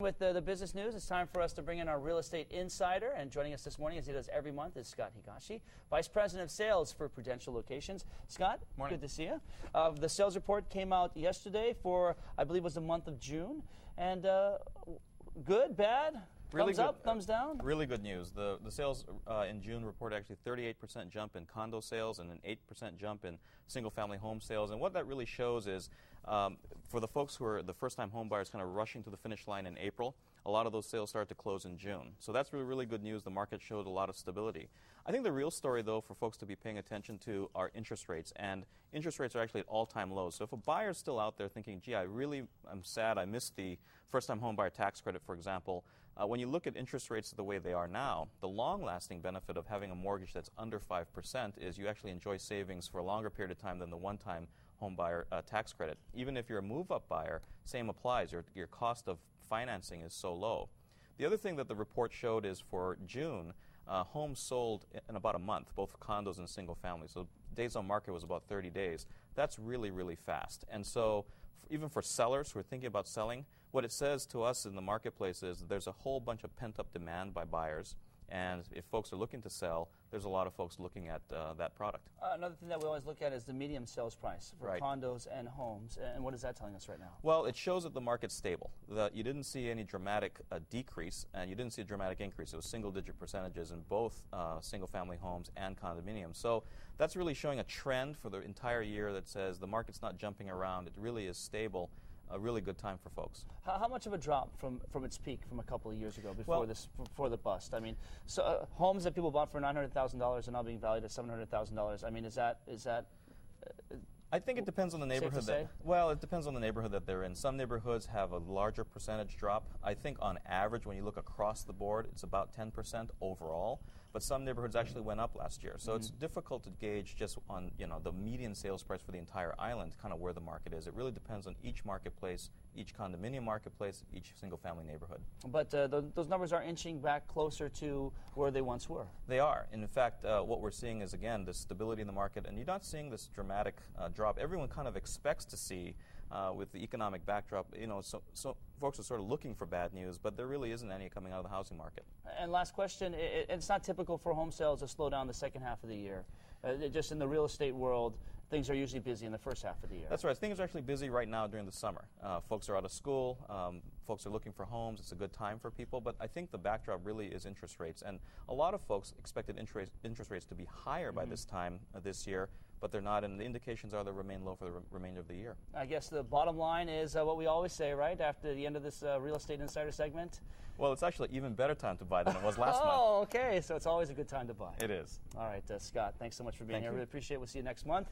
With the business news, it's time for us to bring in our real estate insider. And joining us this morning, as he does every month, is Scott Higashi, Vice President of Sales for Prudential Locations. Scott, morning. Good to see you. The sales report came out yesterday for, I believe, it was the month of June. And good, bad? Really thumbs good, up, thumbs down? Really good news. The sales in June reported actually 38% jump in condo sales and an 8% jump in single-family home sales. And what that really shows is for the folks who are the first-time home buyers kind of rushing to the finish line in April, a lot of those sales started to close in June. So that's really good news. The market showed a lot of stability. I think the real story, though, for folks to be paying attention to are interest rates. And interest rates are actually at all-time lows. So if a buyer's still out there thinking, gee, I'm sad I missed the first-time home buyer tax credit, for example, when you look at interest rates the way they are now, the long-lasting benefit of having a mortgage that's under 5% is you actually enjoy savings for a longer period of time than the one-time home buyer tax credit. Even if you're a move-up buyer, same applies. Your cost of financing is so low. The other thing that the report showed is for June, homes sold in about a month, both condos and single family. So days on market was about 30 days. That's really fast. And so even for sellers who are thinking about selling, what it says to us in the marketplace is there's a whole bunch of pent-up demand by buyers. And if folks are looking to sell, there's a lot of folks looking at that product. Another thing that we always look at is the median sales price for Right. condos and homes. And what is that telling us right now? Well, it shows that the market's stable. That you didn't see any dramatic decrease, and you didn't see a dramatic increase. It was single-digit percentages in both single-family homes and condominiums. So that's really showing a trend for the entire year that says the market's not jumping around. It really is stable. A really good time for folks. How much of a drop from its peak from a couple of years ago before the bust? I mean, so homes that people bought for $900,000 are now being valued at $700,000. I mean, is that I think it depends on the neighborhood. Well, it depends on the neighborhood that they're in. Some neighborhoods have a larger percentage drop. I think on average, when you look across the board, it's about 10% overall. But some neighborhoods actually went up last year. So it's difficult to gauge just on the median sales price for the entire island, kind of where the market is. It really depends on each marketplace, each condominium marketplace, each single-family neighborhood. But those numbers are inching back closer to where they once were. They are. And in fact, what we're seeing is, again, the stability in the market. And you're not seeing this dramatic drop. Everyone kind of expects to see with the economic backdrop, so folks are sort of looking for bad news, but there really isn't any coming out of the housing market. And last question, it's not typical for home sales to slow down the second half of the year. Just in the real estate world, things are usually busy in the first half of the year. That's right. Things are actually busy right now during the summer. Folks are out of school. Folks are looking for homes. It's a good time for people. But I think the backdrop really is interest rates. And a lot of folks expected interest rates to be higher by this time this year, but they're not. And the indications are they'll remain low for the remainder of the year. I guess the bottom line is what we always say, right, after the end of this Real Estate Insider segment? Well, it's actually an even better time to buy than it was last month. Oh, okay. So it's always a good time to buy. It is. All right, Scott, thanks so much for being here. I really appreciate it. We'll see you next month.